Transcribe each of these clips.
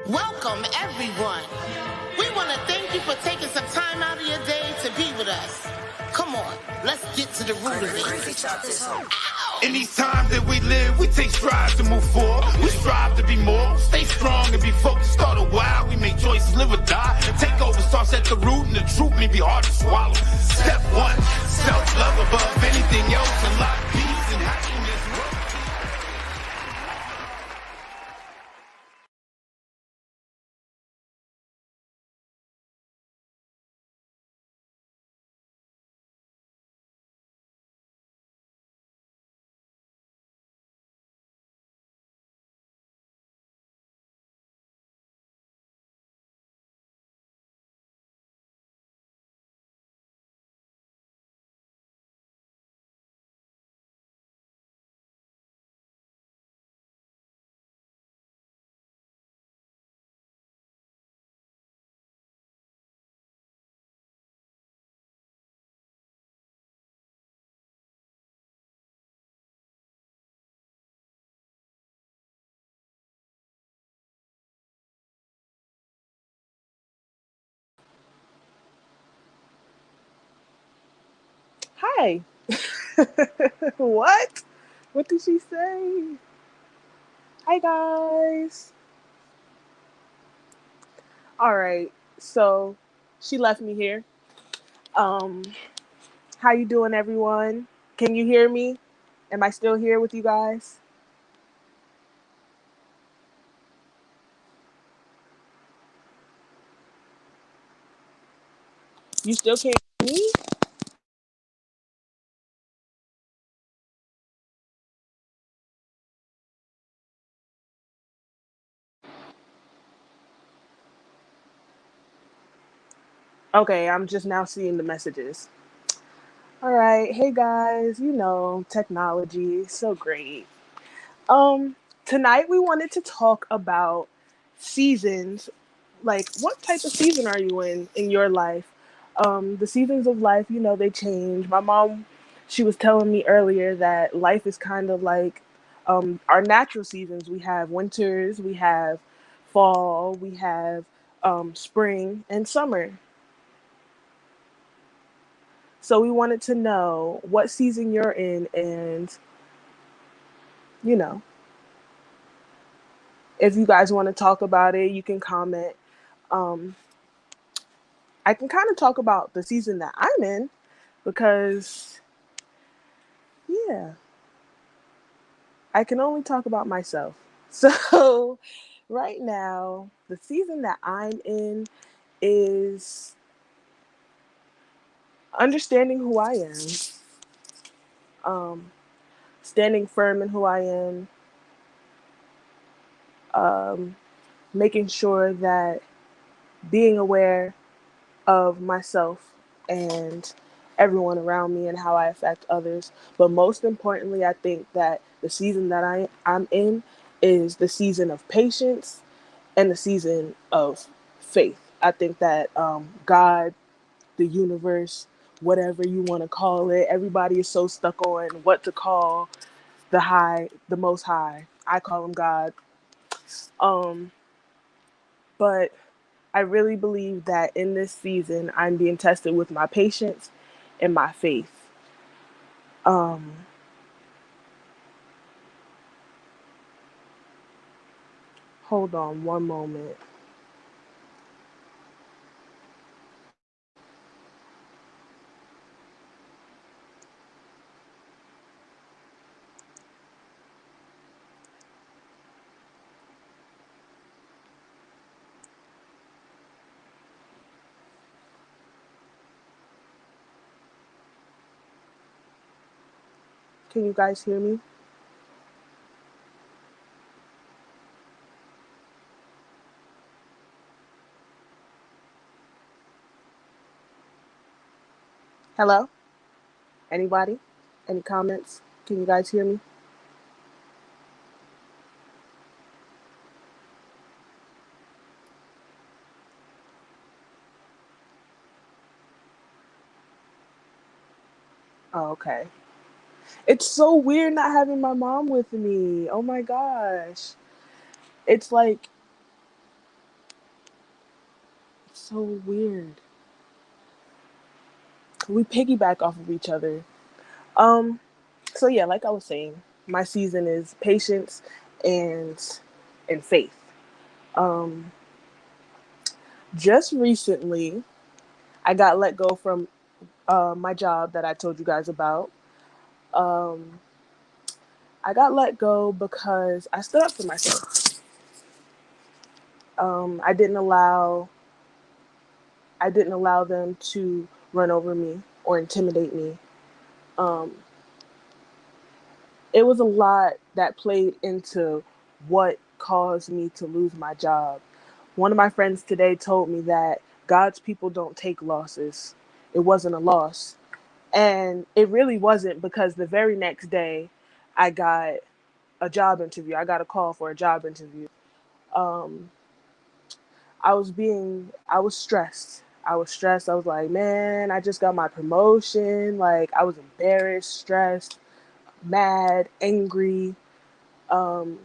Welcome, everyone. We want to thank you for taking some time out of your day to be with us. Come on, let's get to the root of it. Ow! In these times that we live, we take strides to move forward. We strive to be more, stay strong and be focused. Start a while, we make choices, live or die. Take over starts at the root, and the truth may be hard to swallow. Step one, self-love above anything else. Unlock peace and happiness. Hi. What? What did she say? Hi, guys. All right. So she left me here. Um, how you doing, everyone? Can you hear me? Am I still here with you guys? You still can't hear me? Okay, I'm just now seeing the messages. All right. Hey, guys. Technology, so great. Um, Tonight we wanted to talk about seasons. Like, what type of season are you in your life? The seasons of life, they change. My mom, she was telling me earlier that life is kind of like our natural seasons. We have winters, we have fall, we have spring and summer. So we wanted to know what season you're in, and you know, if you guys want to talk about it, you can comment. Um, I can kind of talk about the season that I'm in because, yeah, I can only talk about myself. So, right now, the season that I'm in is understanding who I am, um, standing firm in who I am, um, making sure that being aware of myself and everyone around me and how I affect others. But most importantly, I think that the season that I'm in is the season of patience and the season of faith. I think that God, the universe, whatever you want to call it, everybody is so stuck on what to call the most high. I call him God. Um, but I really believe that in this season, I'm being tested with my patience and my faith. Um, Hold on one moment. Can you guys hear me? Hello? Anybody? Any comments? Can you guys hear me? Oh, okay. It's so weird not having my mom with me. Oh my gosh. It's like so weird. We piggyback off of each other. Um, so yeah, like I was saying, my season is patience and faith. Um, just recently, I got let go from my job that I told you guys about. Um, I got let go because I stood up for myself. I didn't allow them to run over me or intimidate me. Um, it was a lot that played into what caused me to lose my job. One of my friends today told me that God's people don't take losses. It wasn't a loss. And it really wasn't, because the very next day I got a job interview. I got a call for a job interview. Um, I was stressed. I was stressed. I was like, man, I just got my promotion. Like, I was embarrassed, stressed, mad, angry. Um,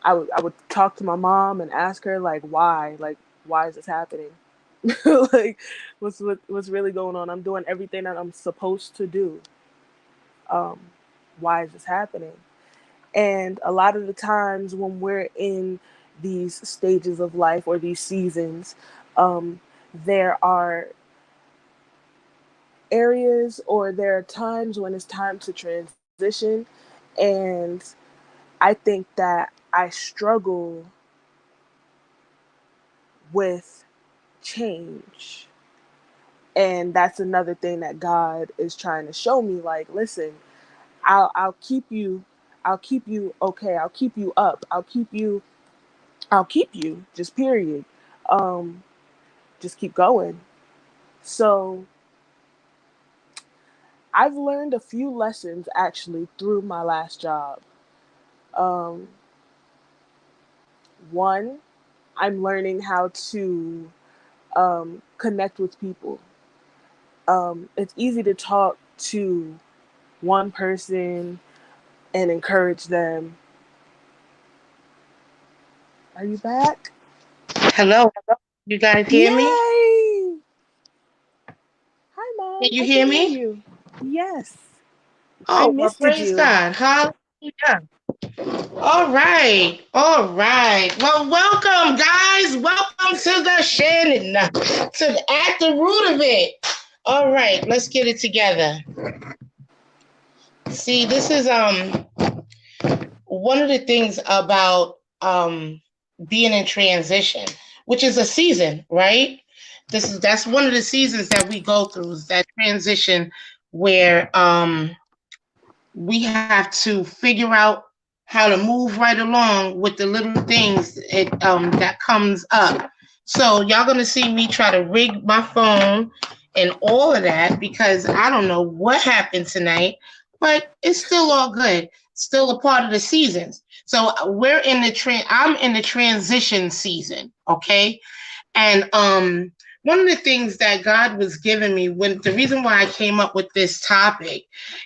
I would talk to my mom and ask her, like, why? Like, why is this happening? Like, what's really going on? I'm doing everything that I'm supposed to do. Um, why is this happening? And a lot of the times when we're in these stages of life or these seasons, um, there are areas or there are times when it's time to transition. And I think that I struggle with change. And that's another thing that God is trying to show me. Like, listen, I'll keep you, okay. I'll keep you up. I'll keep you, just period. Um, just keep going. So I've learned a few lessons actually through my last job. Um, one, I'm learning how to connect with people. It's easy to talk to one person and encourage them. Are you back? Hello, you guys hear me? Yay! Hi, Can Mom. you I hear can hear me? you. Yes. I Oh, well, missed praise you. God. Hallelujah. All right. All right. Well, welcome, guys. Welcome to the Shannon, at the root of it. All right, let's get it together. See, this is one of the things about being in transition, which is a season, right? That's one of the seasons that we go through, is that transition where we have to figure out how to move right along with the little things that comes up. So y'all gonna see me try to rig my phone and all of that, because I don't know what happened tonight, but it's still all good. Still a part of the seasons. So I'm in the transition season, okay? And one of the things that God was giving me, when the reason why I came up with this topic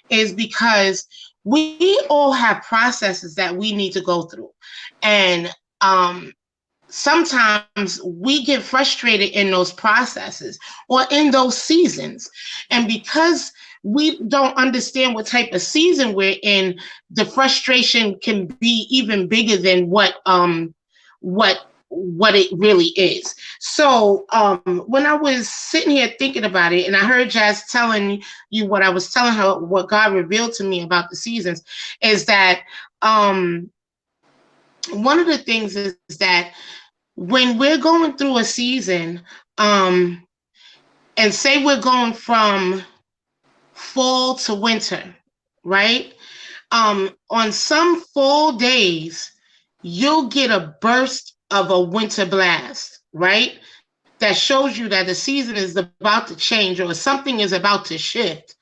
is because we all have processes that we need to go through. And sometimes we get frustrated in those processes or in those seasons. And because we don't understand what type of season we're in, the frustration can be even bigger than what what it really is. So when I was sitting here thinking about it, and I heard Jazz telling you what I was telling her, what God revealed to me about the seasons, is that one of the things is that when we're going through a season, um, and say we're going from fall to winter, right? On some fall days, you'll get a burst of a winter blast, right? That shows you that the season is about to change or something is about to shift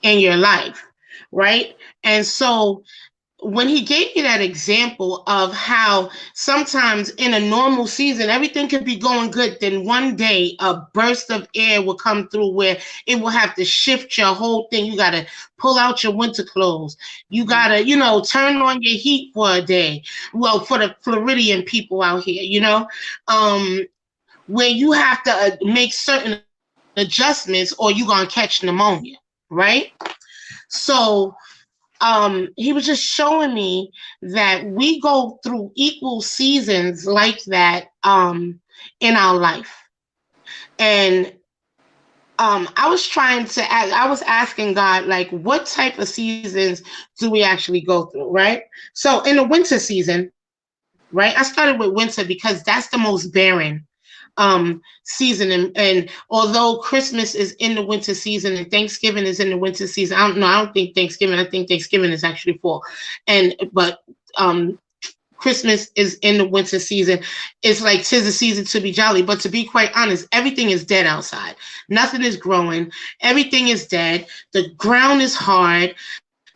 in your life, right? And so when he gave me that example of how sometimes in a normal season everything could be going good, then one day a burst of air will come through where it will have to shift your whole thing. You got to pull out your winter clothes. You got to, turn on your heat for a day. Well, for the Floridian people out here, um where you have to make certain adjustments or you're going to catch pneumonia, right? So he was just showing me that we go through equal seasons like that in our life. And I was asking God, like, what type of seasons do we actually go through, right? So in the winter season, right, I started with winter because that's the most barren season. And although Christmas is in the winter season and Thanksgiving is in the winter season, I don't think Thanksgiving, I think Thanksgiving is actually fall. But Christmas is in the winter season. It's like 'tis the season to be jolly. But to be quite honest, everything is dead outside. Nothing is growing. Everything is dead. The ground is hard.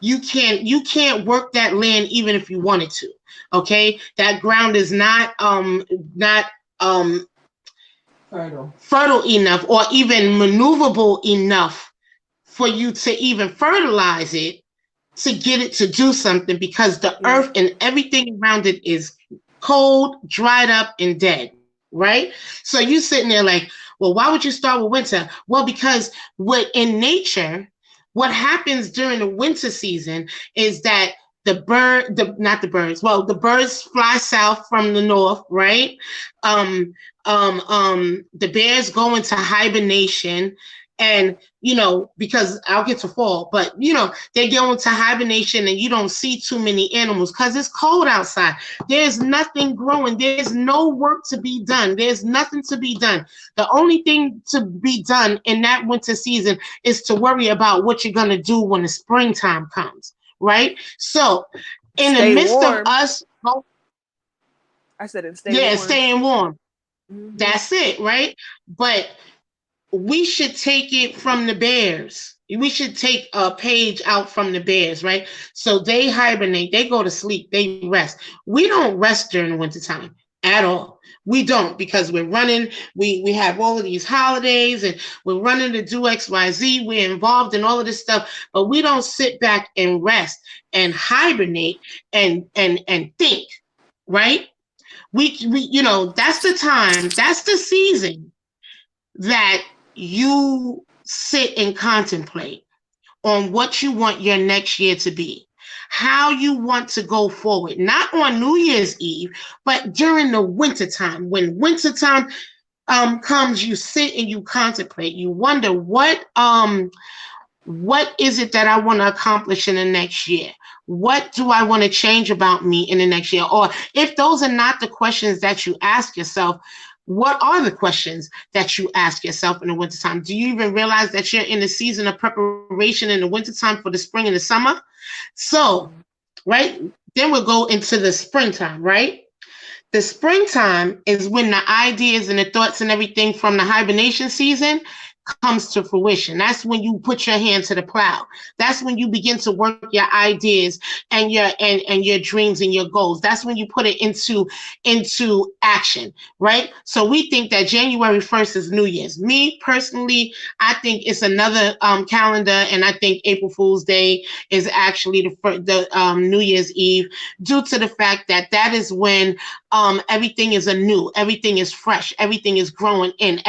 You can't work that land even if you wanted to. Okay, that ground is not um fertile enough or even maneuverable enough for you to even fertilize it to get it to do something, because the earth and everything around it is cold, dried up, and dead, right? So you sitting there like, well, why would you start with winter? Well, because what in nature, what happens during the winter season is that not the birds, well, the birds fly south from the north, right? Um, the bears go into hibernation, and because I'll get to fall, but they go into hibernation, and you don't see too many animals because it's cold outside. There's nothing growing. There's no work to be done. There's nothing to be done. The only thing to be done in that winter season is to worry about what you're going to do when the springtime comes, right? So in the midst of us, I said, and stay yeah, warm. staying warm. Mm-hmm. That's it, right? But we should take it from the bears. We should take a page out from the bears, right? So they hibernate, they go to sleep, they rest. We don't rest during the wintertime at all. We don't, because we're running, we have all of these holidays, and we're running to do XYZ. We're involved in all of this stuff, but we don't sit back and rest and hibernate and think, right? We that's the time, that's the season that you sit and contemplate on what you want your next year to be, how you want to go forward, not on New Year's Eve, but during the wintertime. When wintertime comes, you sit and you contemplate. You wonder what is it that I want to accomplish in the next year? What do I want to change about me in the next year? Or if those are not the questions that you ask yourself, what are the questions that you ask yourself in the wintertime? Do you even realize that you're in the season of preparation in the wintertime for the spring and the summer? So, right, then we'll go into the springtime, right? The springtime is when the ideas and the thoughts and everything from the hibernation season comes to fruition. That's when you put your hand to the plow. That's when you begin to work your ideas and your dreams and your goals. That's when you put it into action, right? So we think that January 1st is New Year's. Me personally, I think it's another calendar, and I think April Fool's Day is actually the New Year's Eve, due to the fact that that is when everything is anew, everything is fresh, everything is growing in,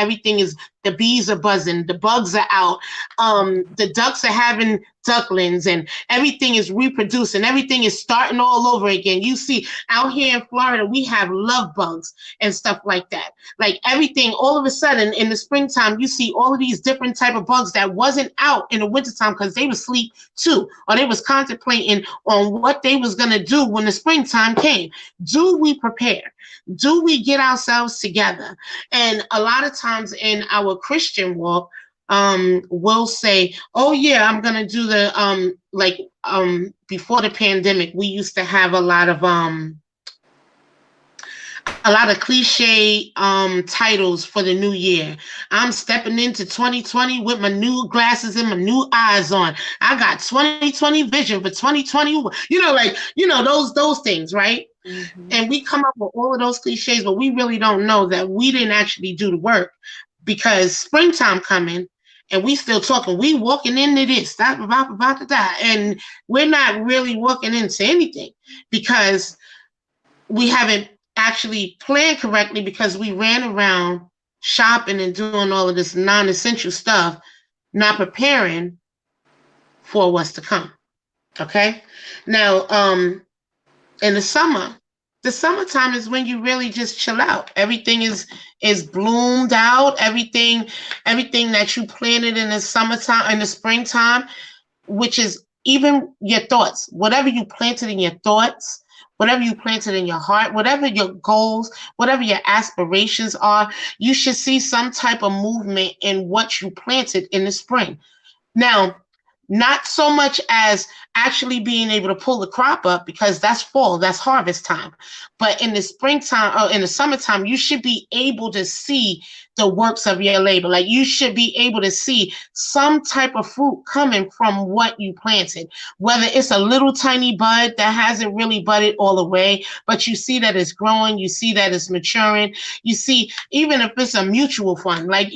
the bees are buzzing, the bugs are out, the ducks are having ducklings, and everything is reproducing, everything is starting all over again. You see, out here in Florida, we have love bugs and stuff like that. Like everything, all of a sudden in the springtime, you see all of these different type of bugs that wasn't out in the wintertime because they was asleep too, or they was contemplating on what they was going to do when the springtime came. Do we prepare? Do we get ourselves together? And a lot of times in our Christian walk, we'll say, oh yeah, I'm gonna do the before the pandemic, we used to have a lot of cliche titles for the new year. I'm stepping into 2020 with my new glasses and my new eyes on. I got 2020 vision for 2020. Those things, right? Mm-hmm. And we come up with all of those cliches, but we really don't know that we didn't actually do the work, because springtime coming and we still talking, we walking into this, stop about to die. And we're not really walking into anything because we haven't actually planned correctly, because we ran around shopping and doing all of this non-essential stuff, not preparing for what's to come. Okay. Now, in the summertime is when you really just chill out. Everything is bloomed out. Everything that you planted in the summertime, in the springtime, which is even your thoughts, whatever you planted in your thoughts, whatever you planted in your heart, whatever your goals, whatever your aspirations are, you should see some type of movement in what you planted in the spring. Now, not so much as actually being able to pull the crop up, because that's fall, that's harvest time. But in the springtime or in the summertime, you should be able to see the works of your labor. Like, you should be able to see some type of fruit coming from what you planted, whether it's a little tiny bud that hasn't really budded all the way, but you see that it's growing, you see that it's maturing, you see, even if it's a mutual fund, like,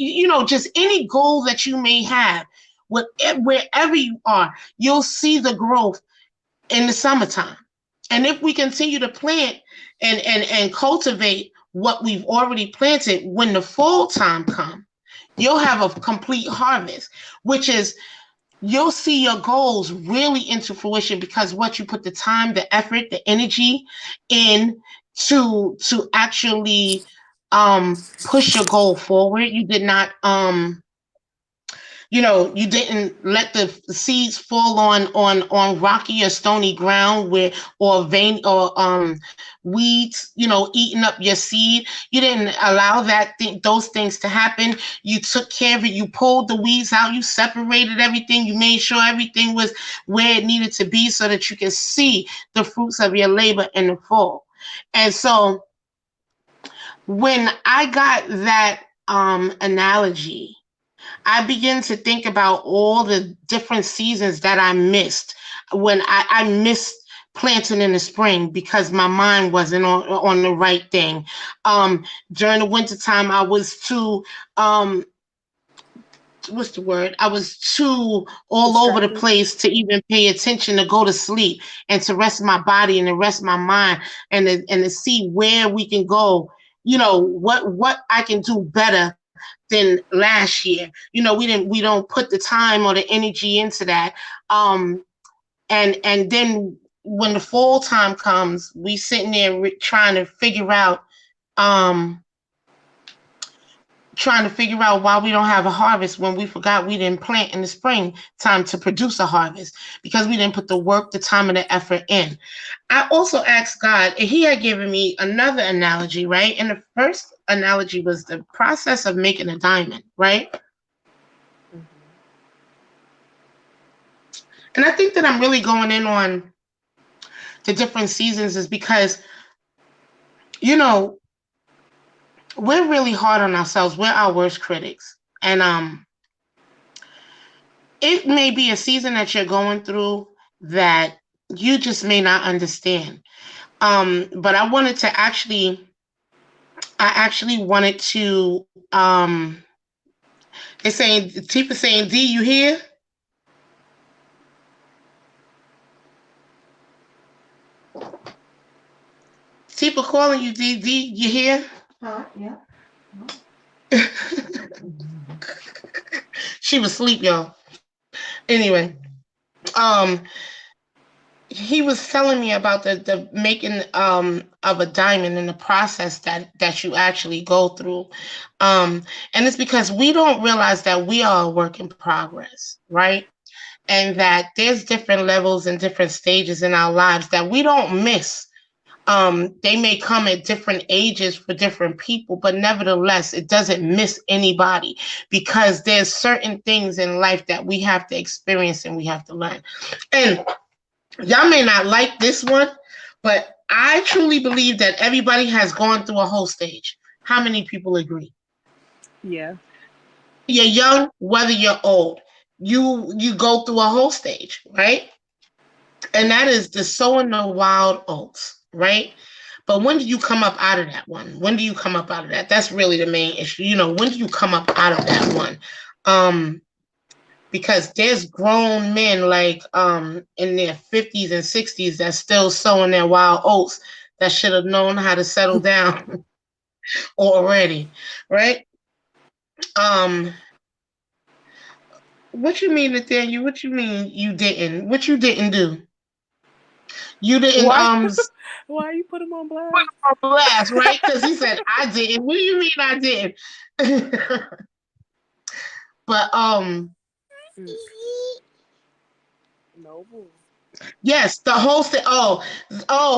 just any goal that you may have, wherever you are, you'll see the growth in the summertime. And if we continue to plant and cultivate what we've already planted, when the fall time comes, you'll have a complete harvest, which is, you'll see your goals really into fruition, because what you put the time, the effort, the energy in to actually push your goal forward. You did not you didn't let the seeds fall on rocky or stony ground, or vein, or weeds, eating up your seed. You didn't allow those things to happen. You took care of it. You pulled the weeds out. You separated everything. You made sure everything was where it needed to be, so that you can see the fruits of your labor in the fall. And so, when I got that analogy, I began to think about all the different seasons that I missed, when I missed planting in the spring because my mind wasn't on the right thing. During the wintertime, I was too, what's the word? I was too all over the place to even pay attention, to go to sleep and to rest my body and to rest my mind, and to see where we can go, what I can do better than last year. We don't put the time or the energy into that. And then when the fall time comes, we sitting there trying to figure out why we don't have a harvest, when we forgot we didn't plant in the spring time to produce a harvest, because we didn't put the work, the time, and the effort in. I also asked God, and he had given me another analogy, right? And the first analogy was the process of making a diamond, right? Mm-hmm. And I think that I'm really going in on the different seasons is because, we're really hard on ourselves. We're our worst critics. And it may be a season that you're going through that you just may not understand. But I actually wanted to, they're saying, Tifa saying, D, you here? Tifa calling you, D, you here? Yeah. She was asleep, y'all. Anyway, he was telling me about the making of a diamond and the process that you actually go through. And it's because we don't realize that we are a work in progress, right? And that there's different levels and different stages in our lives that we don't miss. They may come at different ages for different people, but nevertheless, it doesn't miss anybody, because there's certain things in life that we have to experience and we have to learn. And y'all may not like this one, but I truly believe that everybody has gone through a whole stage. How many people agree? Yeah. You're young, whether you're old, you go through a whole stage, right? And that is the sowing the wild oats, right? But when do you come up out of that one? When do you come up out of that? That's really the main issue. When do you come up out of that one? Because there's grown men like in their 50s and 60s that's still sowing their wild oats that should have known how to settle down already, right? Um, what you mean, Nathaniel? What you mean you didn't? What you didn't do? You didn't Why? Why you put him on put blast? him on blast, right? Because he said I didn't. What do you mean I didn't? But Mm. No. yes, the whole stage. Oh,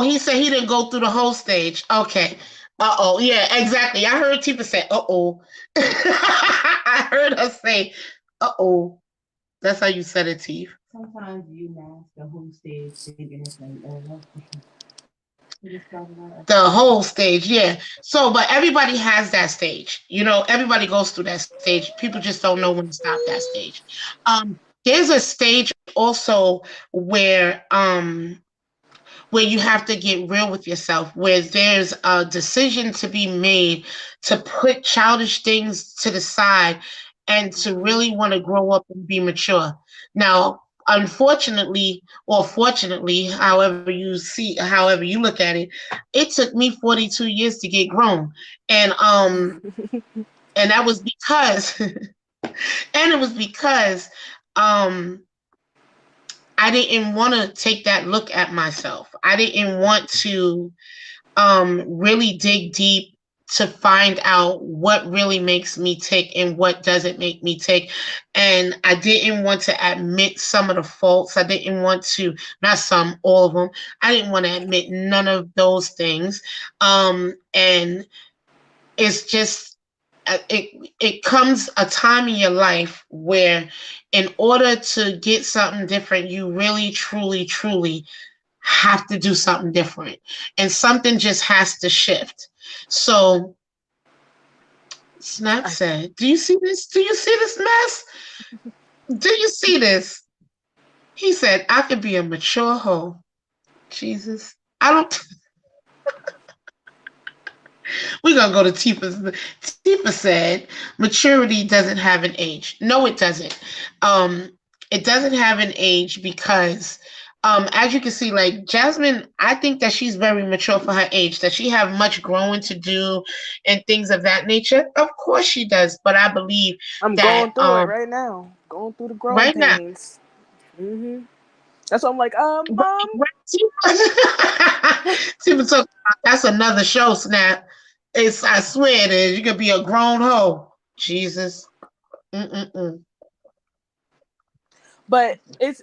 he said he didn't go through the whole stage. Okay. Yeah, exactly. I heard Tifa say, I heard her say, That's how you said it, Tifa. Sometimes you mask the whole stage thinking it's like, oh, that's different. We just talk about The whole stage, yeah. So, but everybody has that stage. Everybody goes through that stage. People just don't know when to stop that stage. There's a stage also where you have to get real with yourself, where there's a decision to be made to put childish things to the side and to really want to grow up and be mature. Now, unfortunately, or fortunately, however you look at it, it took me 42 years to get grown. And and that was because and it was because um I didn't want to take that look at myself. I didn't want to really dig deep to find out what really makes me tick and what doesn't make me tick. And I didn't want to admit some of the faults. I didn't want to, not some, all of them. I didn't want to admit none of those things. And it's just, it comes a time in your life where in order to get something different, you really, truly, truly have to do something different, and something just has to shift. So Snap said, do you see this? Do you see this mess? Do you see this? He said, I could be a mature hoe. Jesus. I don't. We're going to go to Tifa. Tifa said, maturity doesn't have an age. No, it doesn't. It doesn't have an age because as you can see, like Jasmine, I think that she's very mature for her age, that she have much growing to do and things of that nature. Of course she does, but I believe I'm that going through it right now. Going through the growing right now, pains. That's why I'm like, right, Tifa talking about, that's another show, Snap. I swear it is. You could be a grown hoe. Jesus. Mm-mm-mm. But it's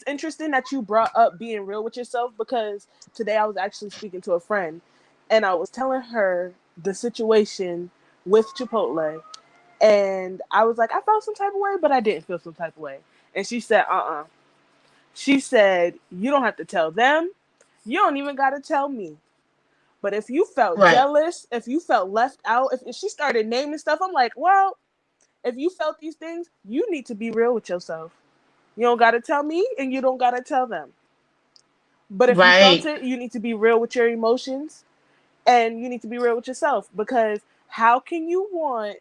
interesting that you brought up being real with yourself, because today I was actually speaking to a friend and I was telling her the situation with Chipotle, and I was like, I felt some type of way, but I didn't feel some type of way. And she said, She said, you don't have to tell them. You don't even got to tell me. But if you felt Right. jealous, if you felt left out, if she started naming stuff, I'm like, well, if you felt these things, you need to be real with yourself. You don't got to tell me and you don't got to tell them. But if you felt Right. it, you need to be real with your emotions and you need to be real with yourself, because how can you want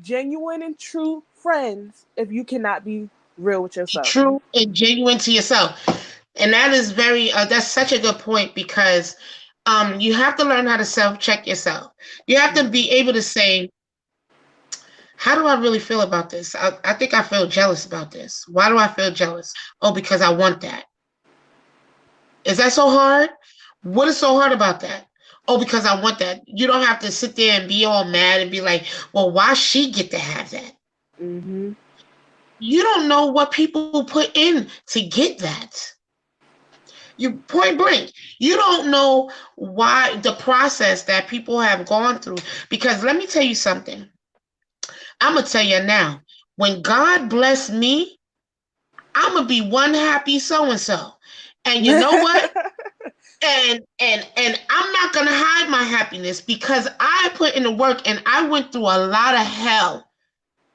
genuine and true friends if you cannot be real with Be yourself? true and genuine to yourself. And that is that's such a good point, because you have to learn how to self-check yourself. You have to be able to say, how do I really feel about this? I think I feel jealous about this. Why do I feel jealous? Oh, because I want that. Is that so hard? What is so hard about that? Oh, because I want that. You don't have to sit there and be all mad and be like, well, why she get to have that? Mm-hmm. You don't know what people put in to get that. You point blank. You don't know why the process that people have gone through. Because let me tell you something. I'm gonna tell you now. When God bless me, I'm gonna be one happy so and so. And you know what? And I'm not gonna hide my happiness, because I put in the work and I went through a lot of hell.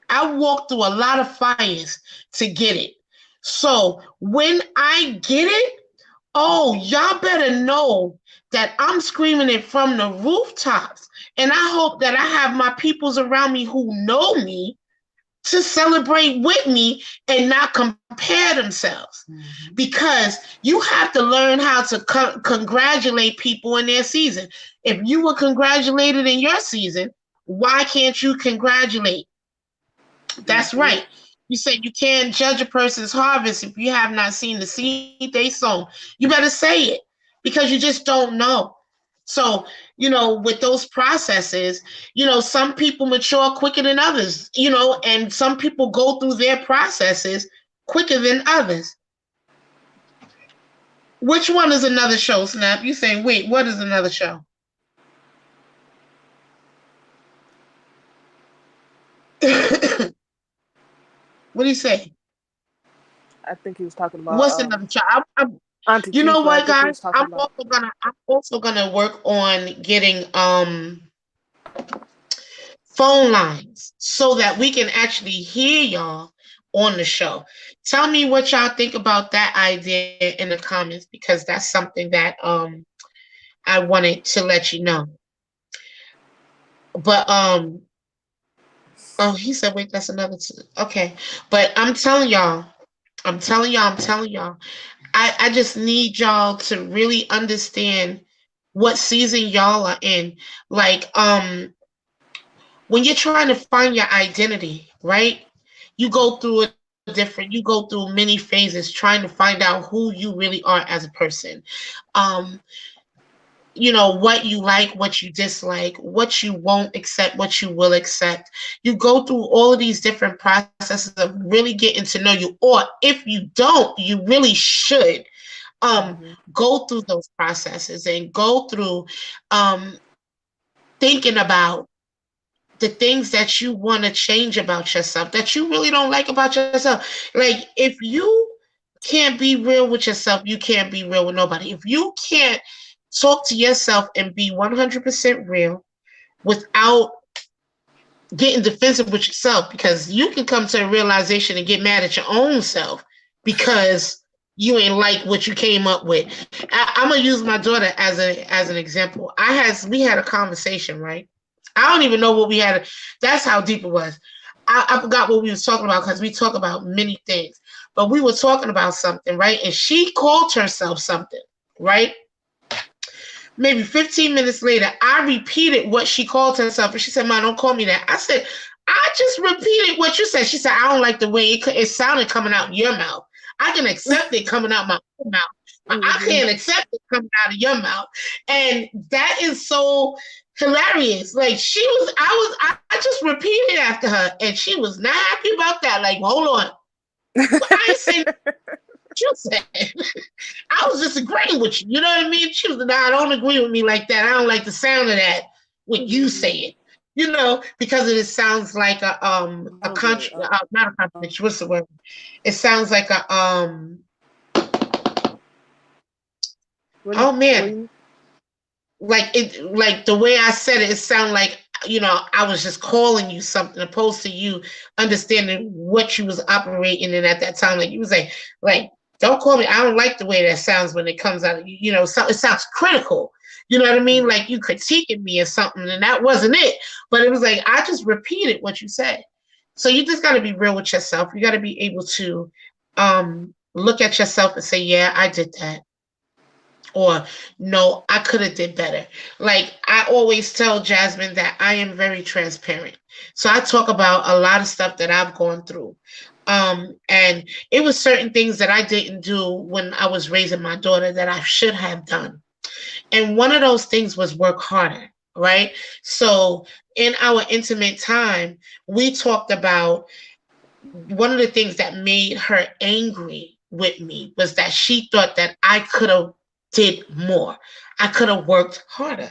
I walked through a lot of fires to get it. So when I get it, oh, y'all better know that I'm screaming it from the rooftops. And I hope that I have my peoples around me who know me to celebrate with me and not compare themselves. Mm-hmm. Because you have to learn how to congratulate people in their season. If you were congratulated in your season, why can't you congratulate That's right. You said you can't judge a person's harvest if you have not seen the seed they sown. You better say it because you just don't know. So, with those processes, some people mature quicker than others, and some people go through their processes quicker than others. Which one is another show, Snap? You say, wait, what is another show? What do you say? I think he was talking about What's another show? Auntie You know Tifa. I what, think he was guys? talking about. I'm also gonna work on getting phone lines so that we can actually hear y'all on the show. Tell me what y'all think about that idea in the comments because that's something that I wanted to let you know. But oh, he said wait, that's another okay. But I'm telling y'all, I just need y'all to really understand what season y'all are in. Like, when you're trying to find your identity, right? You go through many phases trying to find out who you really are as a person. Um, what you like, what you dislike, what you won't accept, what you will accept. You go through all of these different processes of really getting to know you. Or if you don't, you really should go through those processes and go through thinking about the things that you want to change about yourself, that you really don't like about yourself. Like, if you can't be real with yourself, you can't be real with nobody. If you can't talk to yourself and be 100% real without getting defensive with yourself, because you can come to a realization and get mad at your own self because you ain't like what you came up with. I'm gonna use my daughter as an example. We had a conversation, right? I don't even know what we had. That's how deep it was. I forgot what we was talking about because we talk about many things. But we were talking about something, right? And she called herself something, right? Maybe 15 minutes later, I repeated what she called herself. And she said, "Ma, don't call me that." I said, "I just repeated what you said." She said, "I don't like the way it sounded coming out your mouth. I can accept it coming out my own mouth. I can't accept it coming out of your mouth." And that is so hilarious. Like, I just repeated after her, and she was not happy about that. Like, hold on. I ain't saying what you said. I was just agreeing with you. You know what I mean? She was like, "I don't agree with me like that. I don't like the sound of that when you say it." Because it sounds like not a contradiction. What's the word? It sounds like a oh man. Like the way I said it sounded like, I was just calling you something opposed to you understanding what you was operating in at that time. Like, you was like, "Don't call me. I don't like the way that sounds when it comes out of you. It sounds critical. You know what I mean? Like you critiquing me or something, and that wasn't it. But it was like, I just repeated what you said. So you just got to be real with yourself. You got to be able to look at yourself and say, yeah, I did that. Or, no, I could have did better. Like, I always tell Jasmine that I am very transparent. So I talk about a lot of stuff that I've gone through. And it was certain things that I didn't do when I was raising my daughter that I should have done. And one of those things was work harder, right? So in our intimate time, we talked about one of the things that made her angry with me was that she thought that I could have did more. I could have worked harder.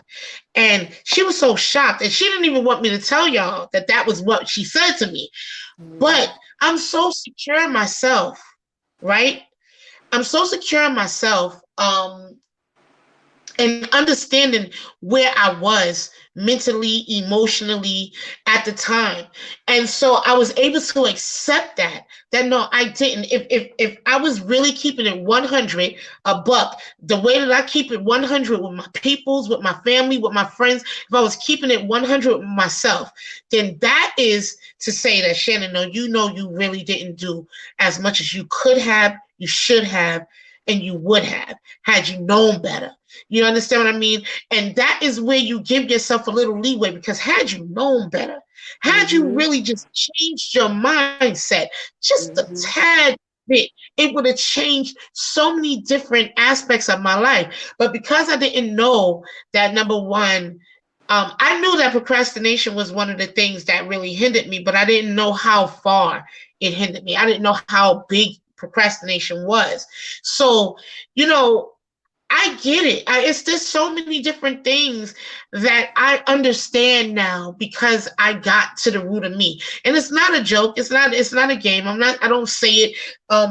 And she was so shocked. And she didn't even want me to tell y'all that that was what she said to me. But I'm so secure in myself, right? I'm so secure in myself, and understanding where I was mentally, emotionally at the time. And so I was able to accept that no, I didn't. If I was really keeping it 100, a buck, the way that I keep it 100 with my peoples, with my family, with my friends, if I was keeping it 100 with myself, then that is to say that, Shannon, no, you really didn't do as much as you could have, you should have, and you would have had you known better. You understand what I mean? And that is where you give yourself a little leeway, because had you known better, Had you really just changed your mindset, just a tad bit, it would have changed so many different aspects of my life. But because I didn't know that, number one, I knew that procrastination was one of the things that really hindered me, but I didn't know how far it hindered me. I didn't know how big procrastination was. So, you know, I get it. It's just so many different things that I understand now because I got to the root of me. And it's not a joke. It's not a game. I don't say it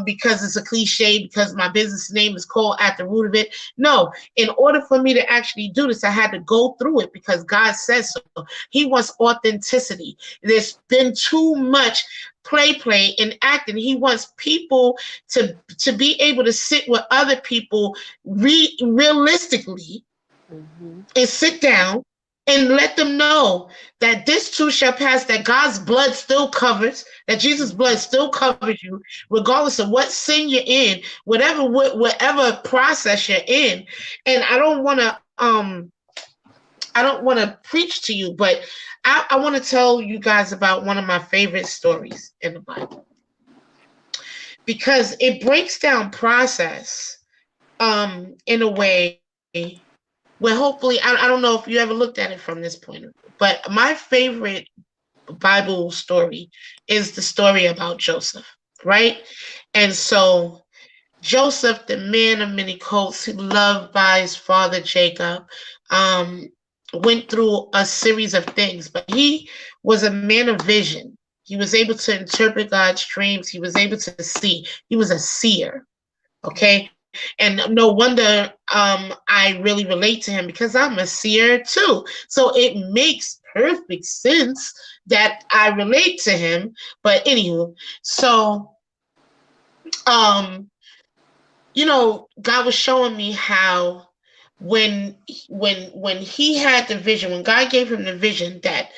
because it's a cliche, because my business name is called At the Root of It. No, in order for me to actually do this, I had to go through it because God says so. He wants authenticity. There's been too much play and acting. He wants people to be able to sit with other people realistically and sit down and let them know that this too shall pass, that God's blood still covers, that Jesus' blood still covers you, regardless of what sin you're in, whatever process you're in. And I don't want to preach to you, but I want to tell you guys about one of my favorite stories in the Bible, because it breaks down process in a way where hopefully, I don't know if you ever looked at it from this point of view, but my favorite Bible story is the story about Joseph, right? And so Joseph, the man of many coats, loved by his father Jacob, went through a series of things, but he was a man of vision. He was able to interpret God's dreams. He was able to see. He was a seer, okay? And no wonder I really relate to him, because I'm a seer too. So it makes perfect sense that I relate to him. But anywho, so you know, God was showing me how when he had the vision, when God gave him the vision that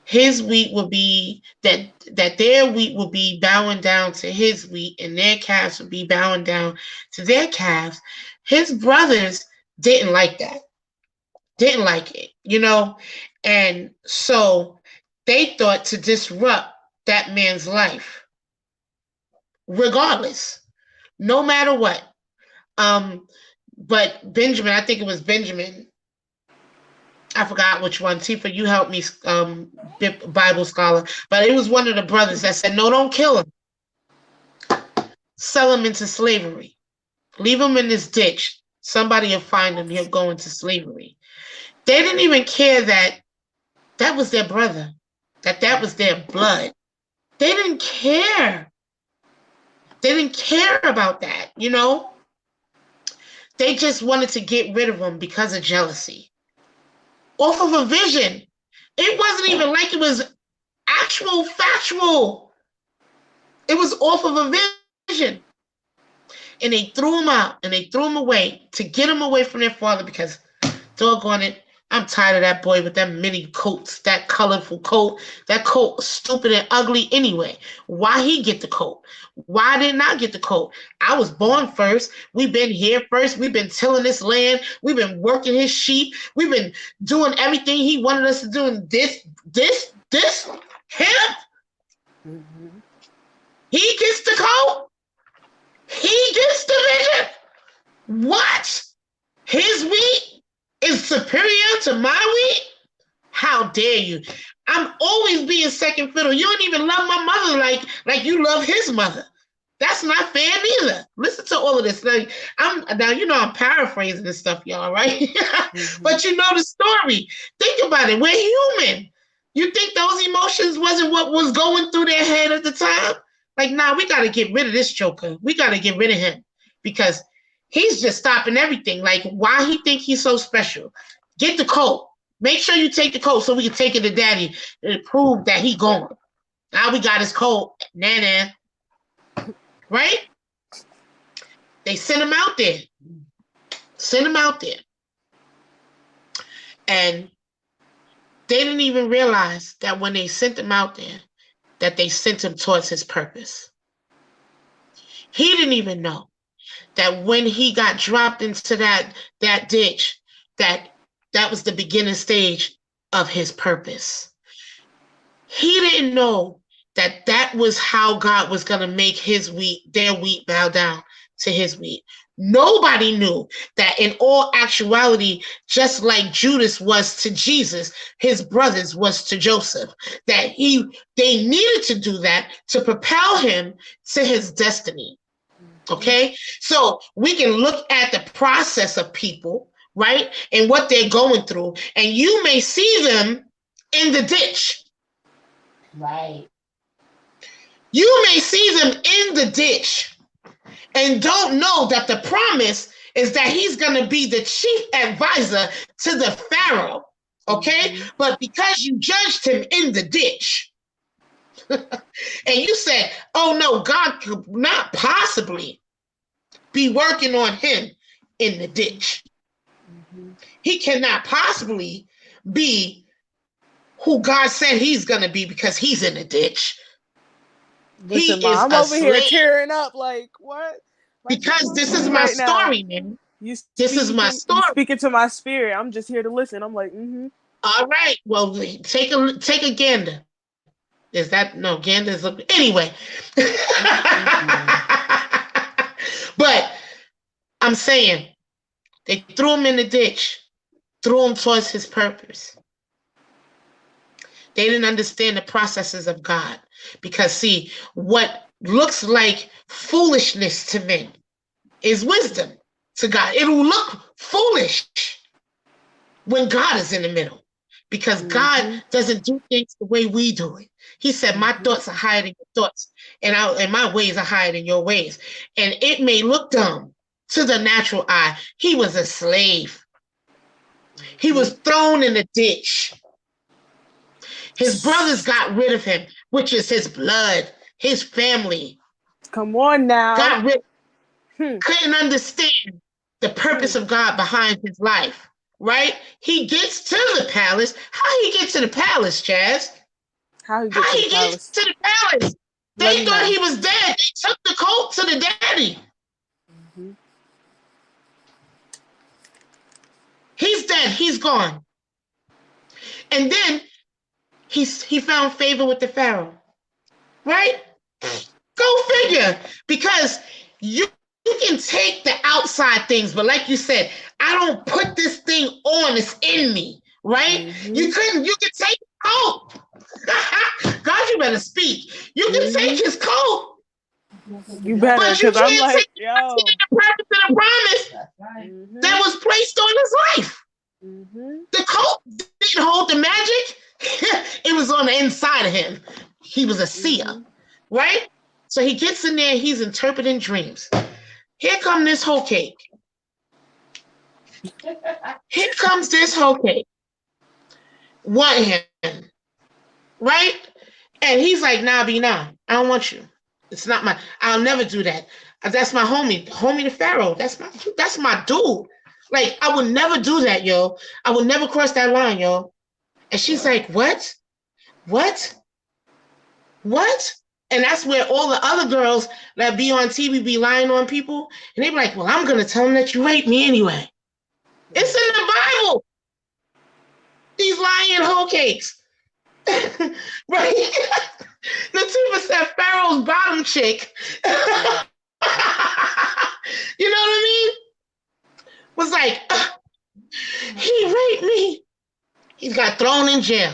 his wheat would be, that their wheat would be bowing down to his wheat and their calves would be bowing down to their calves, his brothers didn't like that. Didn't like it, you know? And so they thought to disrupt that man's life, regardless, no matter what. But Benjamin, I think it was Benjamin, I forgot which one. Tifa, you helped me, Bible scholar. But it was one of the brothers that said, no, don't kill him. Sell him into slavery. Leave him in this ditch. Somebody will find him. He'll go into slavery. They didn't even care that that was their brother, that was their blood. They didn't care. They didn't care about that, you know? They just wanted to get rid of him because of jealousy. Off of a vision. It wasn't even like it was actual, factual. It was off of a vision. And they threw him out and they threw him away to get him away from their father, because, doggone it, I'm tired of that boy with that many coats, that colorful coat. That coat stupid and ugly anyway. Why he get the coat? Why didn't I get the coat? I was born first. We've been here first. We've been tilling this land. We've been working his sheep. We've been doing everything he wanted us to do. And this, him, he gets the coat. He gets the vision. What? His wheat is superior to my wheat? How dare you? I'm always being second fiddle. You don't even love my mother like you love his mother. That's not fair neither. Listen to all of this. Now you know I'm paraphrasing this stuff, y'all, right? But you know the story. Think about it. We're human. You think those emotions wasn't what was going through their head at the time? Like, nah, we got to get rid of this joker. We got to get rid of him, because he's just stopping everything. Like, why he think he's so special? Get the coat. Make sure you take the coat so we can take it to daddy and prove that he gone. Now we got his coat. Nah. Right? They sent him out there. And they didn't even realize that when they sent him out there, that they sent him towards his purpose. He didn't even know that when he got dropped into that ditch, that was the beginning stage of his purpose. He didn't know that that was how God was going to make their wheat bow down to his wheat. Nobody knew that in all actuality, just like Judas was to Jesus, his brothers was to Joseph, that they needed to do that to propel him to his destiny. Okay? So we can look at the process of people, right? And what they're going through, and you may see them in the ditch. Right. You may see them in the ditch and don't know that the promise is that he's going to be the chief advisor to the Pharaoh. Okay? Mm-hmm. But because you judged him in the ditch and you said, oh no, God could not possibly be working on him in the ditch. Mm-hmm. He cannot possibly be who God said he's going to be because he's in the ditch. Listen, I'm over here tearing up like, what? Because this is my story, man. This is my story. You speaking to my spirit. I'm just here to listen. I'm like, All right. Well, take a gander. Is that no gander? Is anyway. But I'm saying they threw him in the ditch, threw him towards his purpose. They didn't understand the processes of God. Because see, what looks like foolishness to men is wisdom to God. It will look foolish when God is in the middle. Because God doesn't do things the way we do it. He said, my thoughts are higher than your thoughts, and my ways are higher than your ways. And it may look dumb to the natural eye. He was a slave. He was thrown in the ditch. His brothers got rid of him, which is his blood, his family. Come on now. Got rid. Couldn't understand the purpose of God behind his life, right? He gets to the palace. How he get to the palace, Chaz? How he gets to the palace? They thought he was dead. They took the colt to the daddy. Mm-hmm. He's dead. He's gone. And then he found favor with the Pharaoh, right? Go figure. Because you can take the outside things, but like you said, I don't put this thing on. It's in me, right? Mm-hmm. You can take the coat. God, you better speak. You can take his coat. You better, because I'm like, yo. The purpose of the promise that was placed on his life. Mm-hmm. The coat didn't hold the magic. It was on the inside of him. He was a seer, right? So he gets in there, he's interpreting dreams. Here comes this whole cake. Here comes this whole cake. Want him, right? And he's like, nah, I don't want you. It's not I'll never do that. That's my homie the Pharaoh. That's my dude. Like, I would never do that, yo. I would never cross that line, yo. And she's like, what? And that's where all the other girls that be on TV be lying on people. And they be like, well, I'm going to tell them that you raped me anyway. It's in the Bible. These lying hoe cakes. Right? Latifa said Pharaoh's bottom chick. You know what I mean? Was like, he raped me. He got thrown in jail.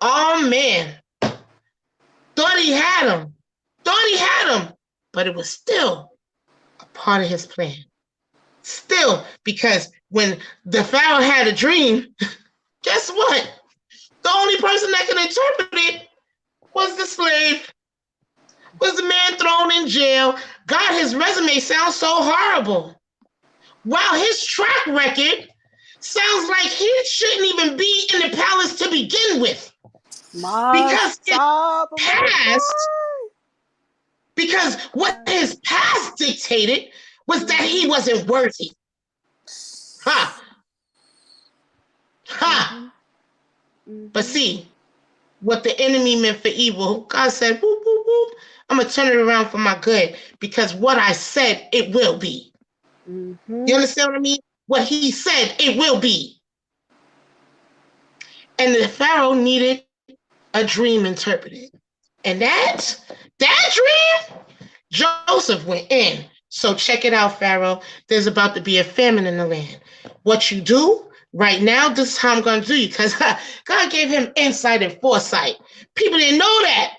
Oh, man. Thought he had him. But it was still a part of his plan. Still, because when the Pharaoh had a dream, guess what? The only person that could interpret it was the slave, was the man thrown in jail. God, his resume sounds so horrible. Wow, his track record sounds like he shouldn't even be in the palace to begin with. Because what his past dictated was that he wasn't worthy. But see, what the enemy meant for evil, God said, whoop, whoop, whoop, I'm going to turn it around for my good, because what I said, it will be. Mm-hmm. You understand what I mean? What he said, it will be. And the Pharaoh needed a dream interpreted. And that dream, Joseph went in. So check it out, Pharaoh. There's about to be a famine in the land. What you do right now, this is how I'm going to do you, because God gave him insight and foresight. People didn't know that.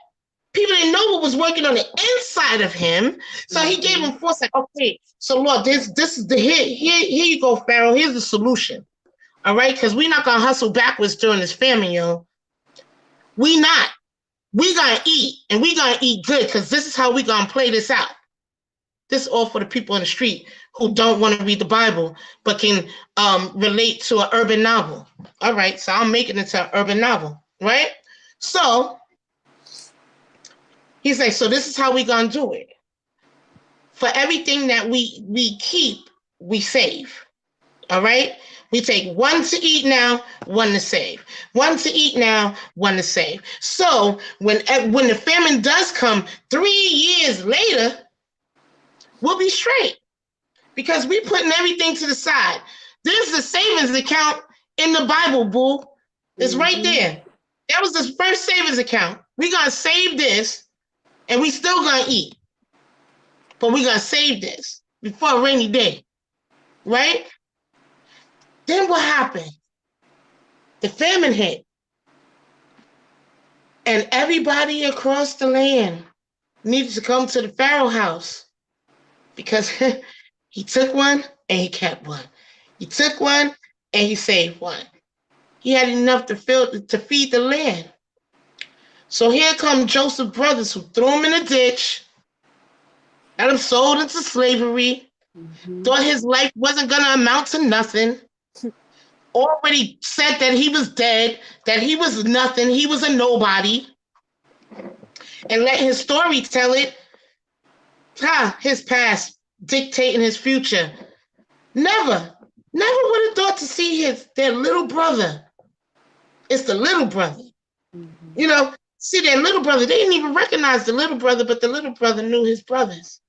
People didn't know what was working on the inside of him. So he gave him foresight. Okay, so Lord, this is the here you go, Pharaoh. Here's the solution. All right, because we're not gonna hustle backwards during this famine, yo. We not. We gonna eat, and we gonna eat good, because this is how we gonna play this out. This is all for the people in the street who don't want to read the Bible, but can relate to an urban novel. All right, so I'm making it into an urban novel, right? So he's like, so this is how we gonna do it. For everything that we keep, we save. All right? We take one to eat now, one to save. One to eat now, one to save. So when the famine does come 3 years later, we'll be straight, because we putting everything to the side. There's the savings account in the Bible, boo. It's right there. That was the first savings account. We gonna save this, and we still gonna eat. But we gonna save this before a rainy day, right? Then what happened? The famine hit. And everybody across the land needed to come to the Pharaoh house, because he took one and he kept one. He took one and he saved one. He had enough to feed the land. So here come Joseph's brothers, who threw him in a ditch, had him sold into slavery, thought his life wasn't going to amount to nothing, already said that he was dead, that he was nothing, he was a nobody, and let his story tell it, his past dictating his future. Never would have thought to see their little brother. It's the little brother. You know, see, their little brother, they didn't even recognize the little brother, but the little brother knew his brothers.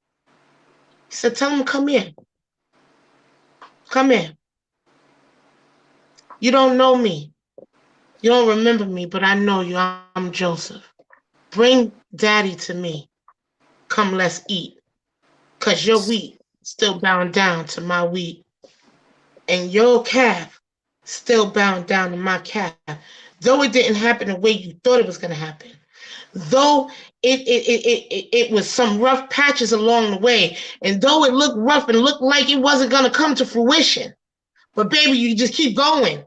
He said, tell him, come here. Come here. You don't know me. You don't remember me, but I know you. I'm Joseph. Bring daddy to me. Come, let's eat. Because your wheat still bound down to my wheat. And your calf still bound down to my calf. Though it didn't happen the way you thought it was going to happen. Though it was some rough patches along the way. And though it looked rough and looked like it wasn't going to come to fruition. But baby, you just keep going.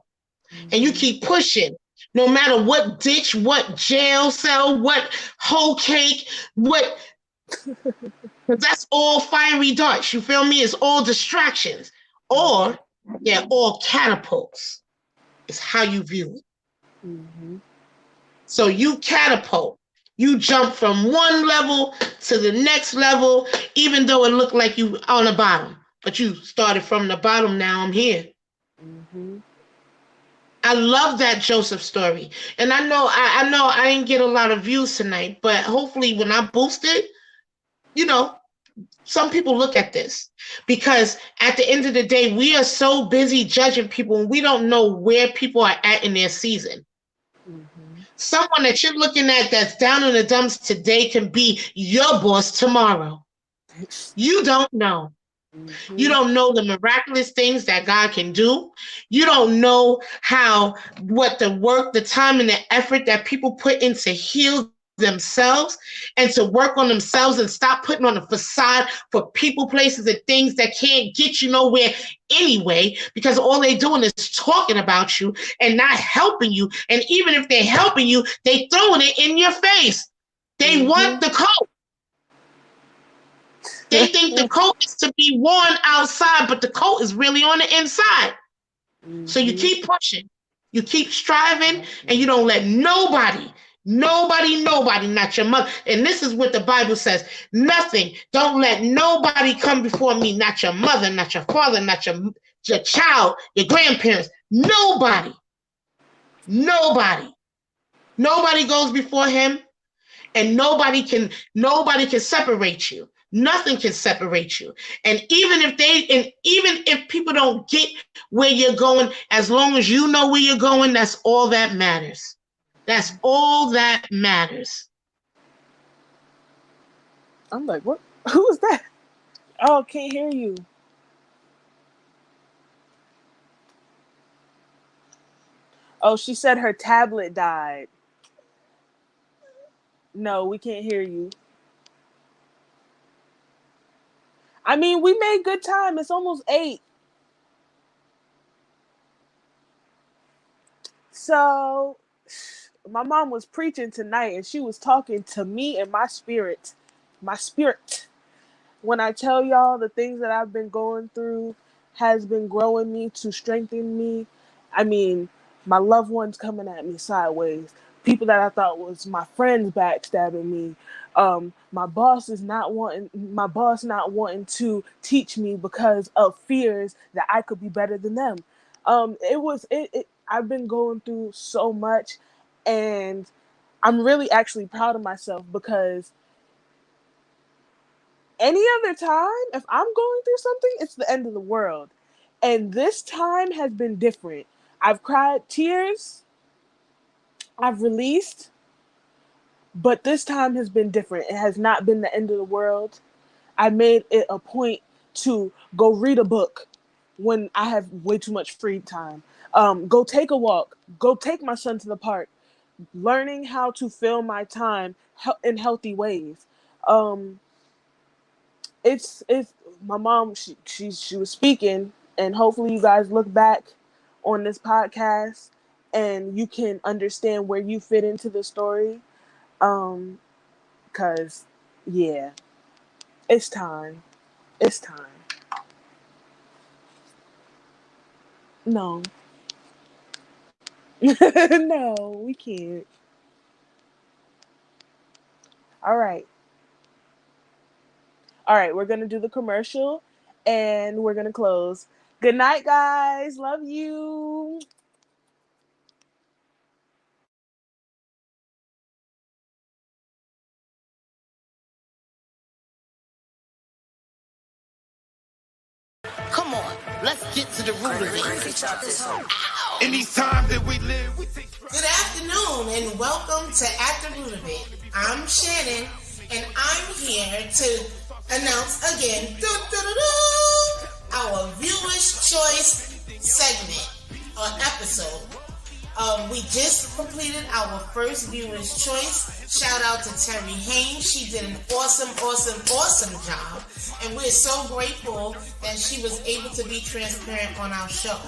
And you keep pushing. No matter what ditch, what jail cell, what whole cake, what... That's all fiery darts, you feel me? It's all distractions. Or they're all catapults. It's how you view it. So you catapult. You jump from one level to the next level, even though it looked like you on the bottom. But you started from the bottom, now I'm here. I love that Joseph story. And I know I didn't get a lot of views tonight, but hopefully when I boost it, you know, some people look at this, because at the end of the day, we are so busy judging people and we don't know where people are at in their season. Someone that you're looking at that's down in the dumps today can be your boss tomorrow. You don't know. You don't know the miraculous things that God can do. You don't know what the work, the time, and the effort that people put in to heal themselves and to work on themselves and stop putting on a facade for people, places, and things that can't get you nowhere anyway, because all they're doing is talking about you and not helping you. And even if they're helping you, they throwing it in your face. They want the coat. They think the coat is to be worn outside, but the coat is really on the inside. So you keep pushing, you keep striving, and you don't let nobody, not your mother. And this is what the Bible says. Nothing. Don't let nobody come before me, not your mother, not your father, not your child, your grandparents. Nobody goes before him, and nobody can separate you. Nothing can separate you. And even if people don't get where you're going, as long as you know where you're going, that's all that matters. That's all that matters. I'm like, what? Who was that? Oh, can't hear you. Oh, she said her tablet died. No, we can't hear you. I mean, we made good time. It's almost 8. So, my mom was preaching tonight and she was talking to me and my spirit. My spirit. When I tell y'all the things that I've been going through has been growing me to strengthen me. I mean, my loved ones coming at me sideways, people that I thought was my friends backstabbing me. My boss not wanting to teach me because of fears that I could be better than them. I've been going through so much, and I'm really actually proud of myself because any other time, if I'm going through something, it's the end of the world. And this time has been different. I've cried tears, I've released, but this time has been different. It has not been the end of the world. I made it a point to go read a book when I have way too much free time. Go take a walk, go take my son to the park, learning how to fill my time in healthy ways. Um, it's my mom, she was speaking, and hopefully you guys look back on this podcast and you can understand where you fit into the story. Cause yeah, it's time. It's time. No. No, we can't. All right. All right, we're gonna do the commercial and we're gonna close. Good night, guys. Love you. Come on, let's get to the root of it. In these times that we live, we take strides. Good afternoon and welcome to At the Root of It. I'm Shannon and I'm here to announce again our Viewers Choice segment or episode. We just completed our first Viewers Choice. Shout out to Terry Haynes. She did an awesome job. And we're so grateful that she was able to be transparent on our show.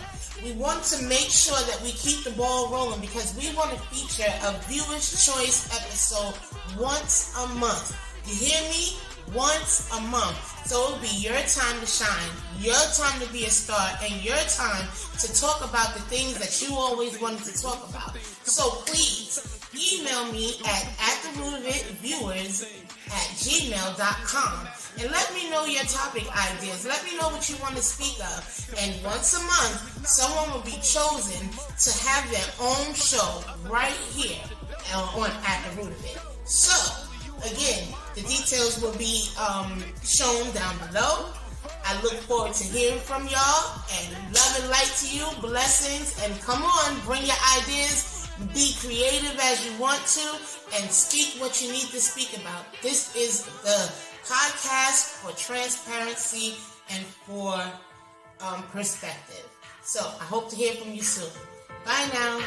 We want to make sure that we keep the ball rolling because we want to feature a Viewers Choice episode once a month. You hear me? Once a month. So it'll be your time to shine, your time to be a star, and your time to talk about the things that you always wanted to talk about. So please email me at therootofitviewers@gmail.com and let me know your topic ideas. Let me know what you want to speak of. And once a month, someone will be chosen to have their own show right here on At the Root of It. So, again, the details will be shown down below. I look forward to hearing from y'all, and love and light to you, blessings, and come on, bring your ideas, be creative as you want to, and speak what you need to speak about. This is the podcast for transparency and for perspective. So I hope to hear from you soon. Bye now.